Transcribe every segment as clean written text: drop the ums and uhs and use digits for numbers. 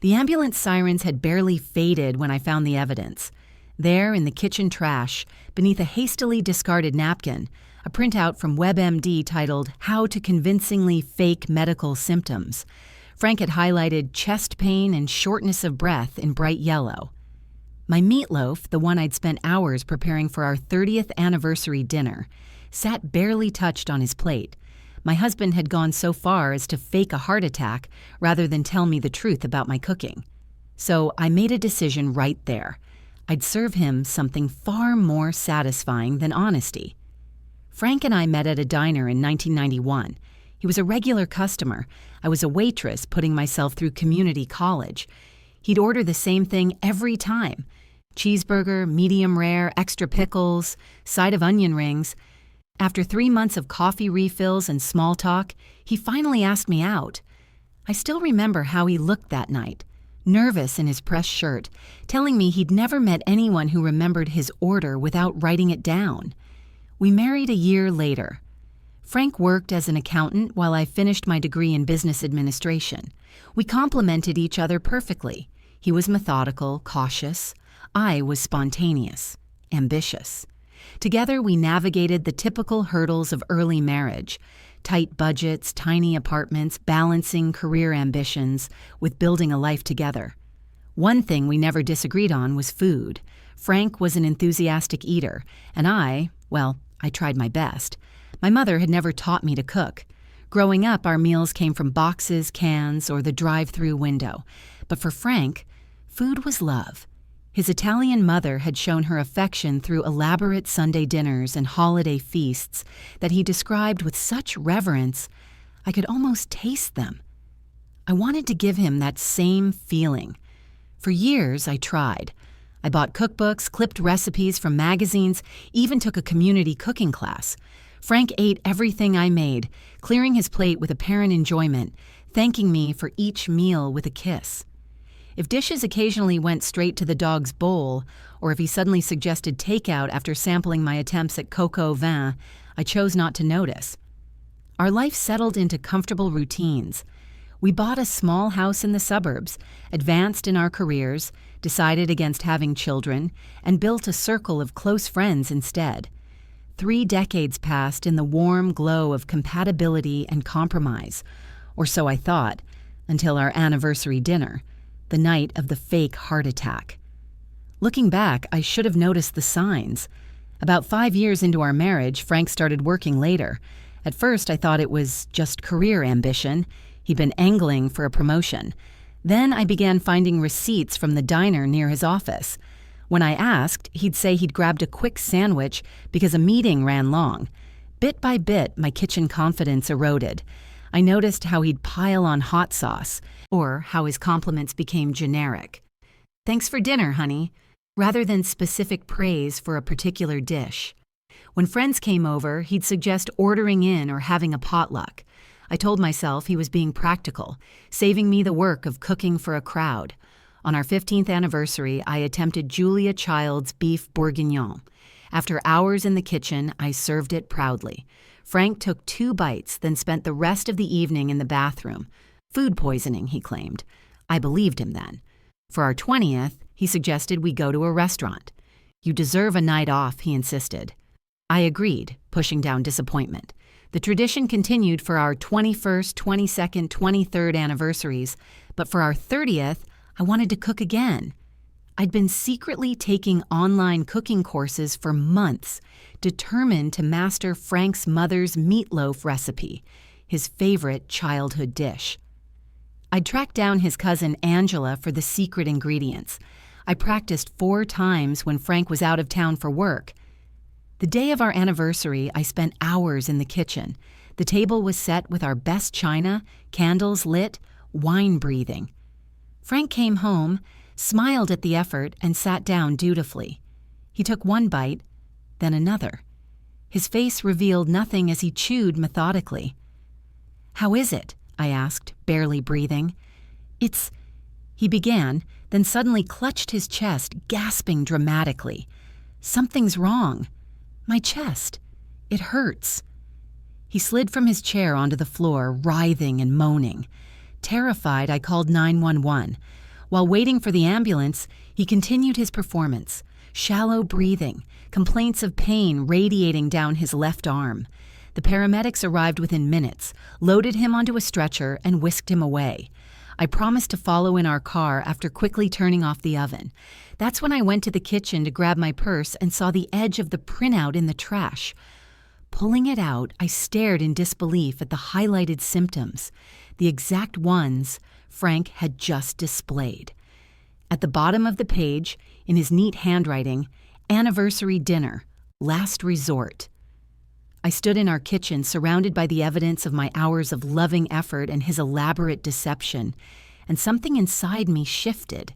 The ambulance sirens had barely faded when I found the evidence. There, in the kitchen trash, beneath a hastily discarded napkin, a printout from WebMD titled How to Convincingly Fake Medical Symptoms. Frank had highlighted chest pain and shortness of breath in bright yellow. My meatloaf, the one I'd spent hours preparing for our 30th anniversary dinner, sat barely touched on his plate. My husband had gone so far as to fake a heart attack rather than tell me the truth about my cooking. So I made a decision right there. I'd serve him something far more satisfying than honesty. Frank and I met at a diner in 1991. He was a regular customer. I was a waitress putting myself through community college. He'd order the same thing every time. Cheeseburger, medium rare, extra pickles, side of onion rings. After 3 months of coffee refills and small talk, he finally asked me out. I still remember how he looked that night, nervous in his pressed shirt, telling me he'd never met anyone who remembered his order without writing it down. We married a year later. Frank worked as an accountant while I finished my degree in business administration. We complemented each other perfectly. He was methodical, cautious. I was spontaneous, ambitious. Together, we navigated the typical hurdles of early marriage: tight budgets, tiny apartments, balancing career ambitions with building a life together. One thing we never disagreed on was food. Frank was an enthusiastic eater, and I tried my best. My mother had never taught me to cook. Growing up, our meals came from boxes, cans, or the drive-through window. But for Frank, food was love. His Italian mother had shown her affection through elaborate Sunday dinners and holiday feasts that he described with such reverence, I could almost taste them. I wanted to give him that same feeling. For years, I tried. I bought cookbooks, clipped recipes from magazines, even took a community cooking class. Frank ate everything I made, clearing his plate with apparent enjoyment, thanking me for each meal with a kiss. If dishes occasionally went straight to the dog's bowl, or if he suddenly suggested takeout after sampling my attempts at coco vin, I chose not to notice. Our life settled into comfortable routines. We bought a small house in the suburbs, advanced in our careers, decided against having children, and built a circle of close friends instead. 3 decades passed in the warm glow of compatibility and compromise, or so I thought, until our anniversary dinner, the night of the fake heart attack. Looking back, I should have noticed the signs. About 5 years into our marriage, Frank started working later. At first, I thought it was just career ambition. He'd been angling for a promotion. Then I began finding receipts from the diner near his office. When I asked, he'd say he'd grabbed a quick sandwich because a meeting ran long. Bit by bit, my kitchen confidence eroded. I noticed how he'd pile on hot sauce, or how his compliments became generic. "Thanks for dinner, honey," rather than specific praise for a particular dish. When friends came over, he'd suggest ordering in or having a potluck. I told myself he was being practical, saving me the work of cooking for a crowd. On our 15th anniversary, I attempted Julia Child's beef bourguignon. After hours in the kitchen, I served it proudly. Frank took 2 bites, then spent the rest of the evening in the bathroom. Food poisoning, he claimed. I believed him then. For our 20th, he suggested we go to a restaurant. "You deserve a night off," he insisted. I agreed, pushing down disappointment. The tradition continued for our 21st, 22nd, 23rd anniversaries, but for our 30th, I wanted to cook again. I'd been secretly taking online cooking courses for months, determined to master Frank's mother's meatloaf recipe, his favorite childhood dish. I'd tracked down his cousin Angela for the secret ingredients. I practiced 4 times when Frank was out of town for work. The day of our anniversary, I spent hours in the kitchen. The table was set with our best china, candles lit, wine breathing. Frank came home, smiled at the effort, and sat down dutifully. He took 1 bite, then another. His face revealed nothing as he chewed methodically. "How is it?" I asked, barely breathing. "It's—" he began, then suddenly clutched his chest, gasping dramatically. "Something's wrong. My chest. It hurts." He slid from his chair onto the floor, writhing and moaning. Terrified, I called 911. While waiting for the ambulance, he continued his performance. Shallow breathing, complaints of pain radiating down his left arm. The paramedics arrived within minutes, loaded him onto a stretcher, and whisked him away. I promised to follow in our car after quickly turning off the oven. That's when I went to the kitchen to grab my purse and saw the edge of the printout in the trash. Pulling it out, I stared in disbelief at the highlighted symptoms, the exact ones Frank had just displayed. At the bottom of the page, in his neat handwriting, "Anniversary dinner, last resort." I stood in our kitchen surrounded by the evidence of my hours of loving effort and his elaborate deception, and something inside me shifted.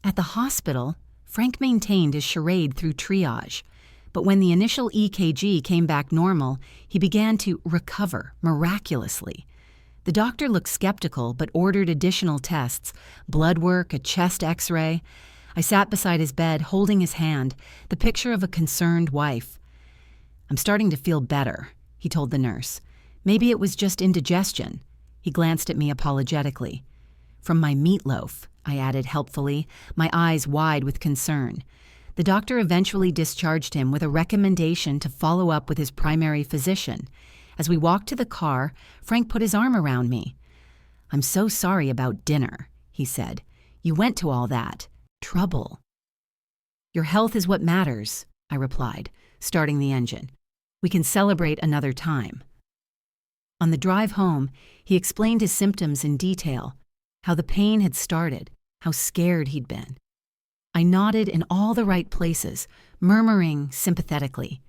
At the hospital, Frank maintained his charade through triage, but when the initial EKG came back normal, he began to recover miraculously. The doctor looked skeptical but ordered additional tests, blood work, a chest x-ray. I sat beside his bed holding his hand, the picture of a concerned wife. "I'm starting to feel better," he told the nurse. "Maybe it was just indigestion." He glanced at me apologetically. "From my meatloaf," I added helpfully, my eyes wide with concern. The doctor eventually discharged him with a recommendation to follow up with his primary physician. As we walked to the car, Frank put his arm around me. "I'm so sorry about dinner," he said. "You went to all that. Trouble." "Your health is what matters," I replied, starting the engine. "We can celebrate another time." On the drive home, he explained his symptoms in detail, how the pain had started, how scared he'd been. I nodded in all the right places, murmuring sympathetically.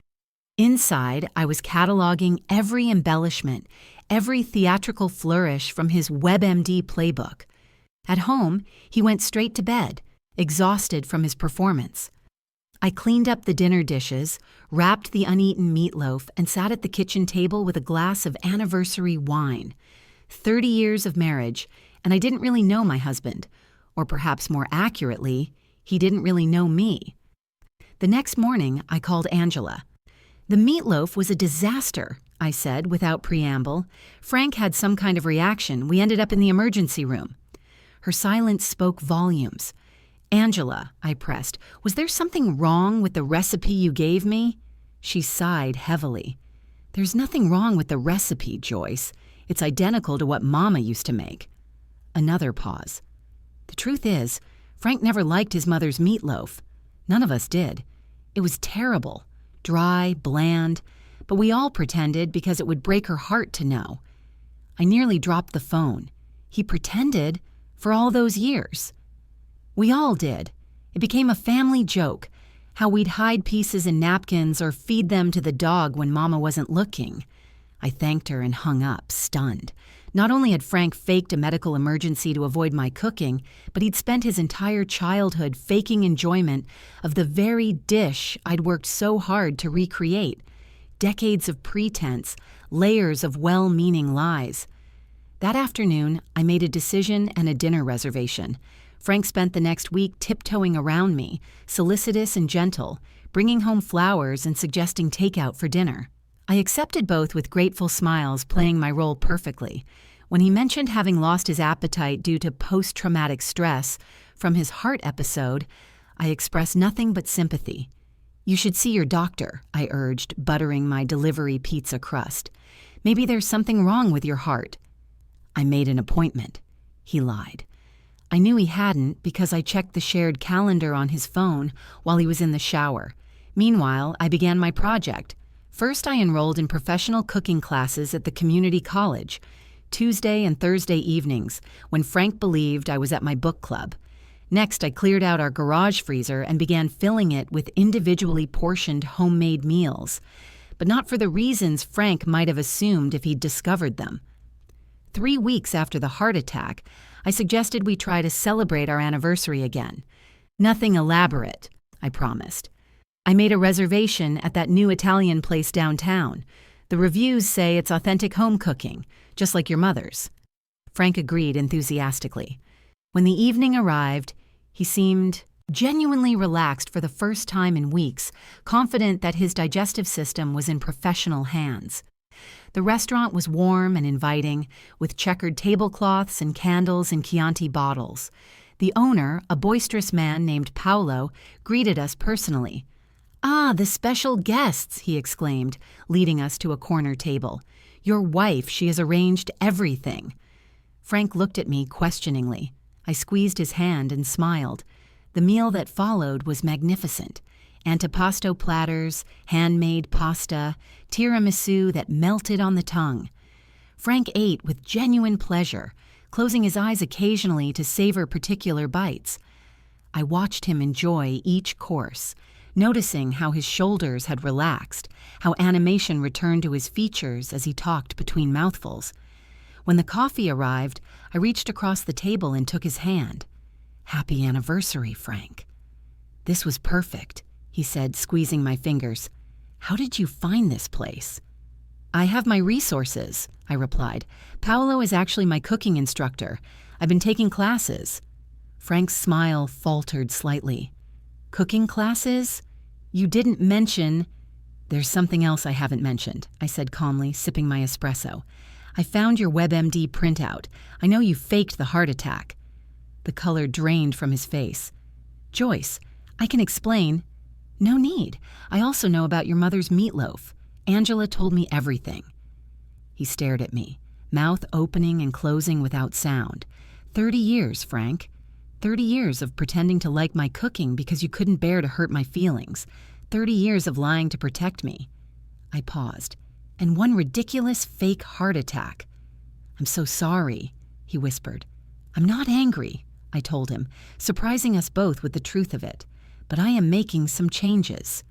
Inside, I was cataloging every embellishment, every theatrical flourish from his WebMD playbook. At home, he went straight to bed, exhausted from his performance. I cleaned up the dinner dishes, wrapped the uneaten meatloaf, and sat at the kitchen table with a glass of anniversary wine. 30 years of marriage, and I didn't really know my husband, or perhaps more accurately, he didn't really know me. The next morning, I called Angela. "The meatloaf was a disaster," I said without preamble. "Frank had some kind of reaction. We ended up in the emergency room." Her silence spoke volumes. "Angela," I pressed, "was there something wrong with the recipe you gave me?" She sighed heavily. "There's nothing wrong with the recipe, Joyce. It's identical to what Mama used to make." Another pause. "The truth is, Frank never liked his mother's meatloaf. None of us did. It was terrible. Dry, bland, but we all pretended because it would break her heart to know." I nearly dropped the phone. He pretended for all those years. We all did. It became a family joke, how we'd hide pieces in napkins or feed them to the dog when Mama wasn't looking. I thanked her and hung up, stunned. Not only had Frank faked a medical emergency to avoid my cooking, but he'd spent his entire childhood faking enjoyment of the very dish I'd worked so hard to recreate. Decades of pretense, layers of well-meaning lies. That afternoon, I made a decision and a dinner reservation. Frank spent the next week tiptoeing around me, solicitous and gentle, bringing home flowers and suggesting takeout for dinner. I accepted both with grateful smiles, playing my role perfectly. When he mentioned having lost his appetite due to post-traumatic stress from his heart episode, I expressed nothing but sympathy. "You should see your doctor," I urged, buttering my delivery pizza crust. "Maybe there's something wrong with your heart." "I made an appointment," he lied. I knew he hadn't because I checked the shared calendar on his phone while he was in the shower. Meanwhile, I began my project. First, I enrolled in professional cooking classes at the community college, Tuesday and Thursday evenings, when Frank believed I was at my book club. Next, I cleared out our garage freezer and began filling it with individually portioned homemade meals, but not for the reasons Frank might have assumed if he'd discovered them. 3 weeks after the heart attack, I suggested we try to celebrate our anniversary again. Nothing elaborate, I promised. I made a reservation at that new Italian place downtown. The reviews say it's authentic home cooking, just like your mother's. Frank agreed enthusiastically. When the evening arrived, he seemed genuinely relaxed for the first time in weeks, confident that his digestive system was in professional hands. The restaurant was warm and inviting, with checkered tablecloths and candles in Chianti bottles. The owner, a boisterous man named Paolo, greeted us personally. "Ah, the special guests," he exclaimed, leading us to a corner table. "Your wife, she has arranged everything." Frank looked at me questioningly. I squeezed his hand and smiled. The meal that followed was magnificent. Antipasto platters, handmade pasta, tiramisu that melted on the tongue. Frank ate with genuine pleasure, closing his eyes occasionally to savor particular bites. I watched him enjoy each course, noticing how his shoulders had relaxed, how animation returned to his features as he talked between mouthfuls. When the coffee arrived, I reached across the table and took his hand. "Happy anniversary, Frank." "This was perfect," he said, squeezing my fingers. "How did you find this place?" "I have my resources," I replied. "Paolo is actually my cooking instructor. I've been taking classes." Frank's smile faltered slightly. "Cooking classes? You didn't mention—" "There's something else I haven't mentioned," I said calmly, sipping my espresso. "I found your WebMD printout. I know you faked the heart attack." The color drained from his face. "Joyce, I can explain." "No need. I also know about your mother's meatloaf. Angela told me everything." He stared at me, mouth opening and closing without sound. 30 years, Frank. 30 years of pretending to like my cooking because you couldn't bear to hurt my feelings. 30 years of lying to protect me. I paused. And one ridiculous fake heart attack. "I'm so sorry," he whispered. "I'm not angry," I told him, surprising us both with the truth of it. "But I am making some changes."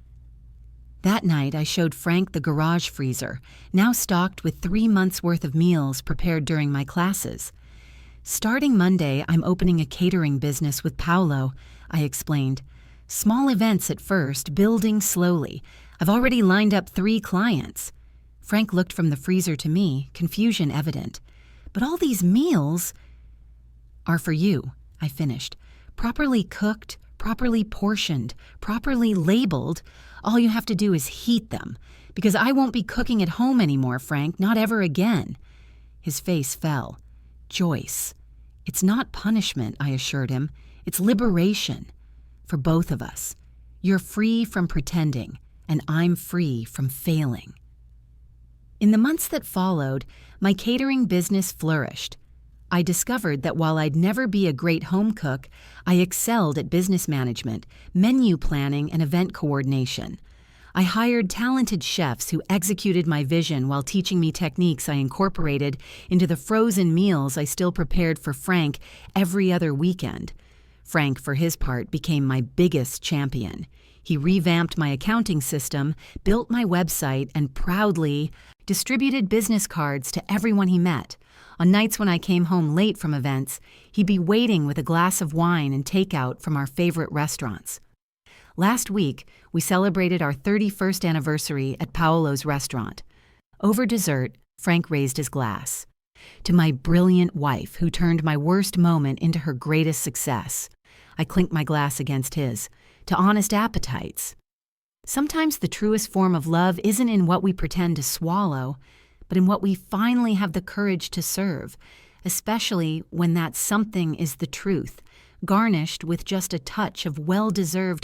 That night, I showed Frank the garage freezer, now stocked with 3 months' worth of meals prepared during my classes. "Starting Monday, I'm opening a catering business with Paolo," I explained. "Small events at first, building slowly. I've already lined up 3 clients." Frank looked from the freezer to me, confusion evident. "But all these meals—" "Are for you," I finished. "Properly cooked, properly portioned, properly labeled. All you have to do is heat them. Because I won't be cooking at home anymore, Frank, not ever again." His face fell. "Joyce, it's not punishment," I assured him. "It's liberation. For both of us. You're free from pretending, and I'm free from failing." In the months that followed, my catering business flourished. I discovered that while I'd never be a great home cook, I excelled at business management, menu planning, and event coordination. I hired talented chefs who executed my vision while teaching me techniques I incorporated into the frozen meals I still prepared for Frank every other weekend. Frank, for his part, became my biggest champion. He revamped my accounting system, built my website, and proudly distributed business cards to everyone he met. On nights when I came home late from events, he'd be waiting with a glass of wine and takeout from our favorite restaurants. Last week, we celebrated our 31st anniversary at Paolo's restaurant. Over dessert, Frank raised his glass. "To my brilliant wife who turned my worst moment into her greatest success." I clinked my glass against his. "To honest appetites." Sometimes the truest form of love isn't in what we pretend to swallow, but in what we finally have the courage to serve, especially when that something is the truth, garnished with just a touch of well-deserved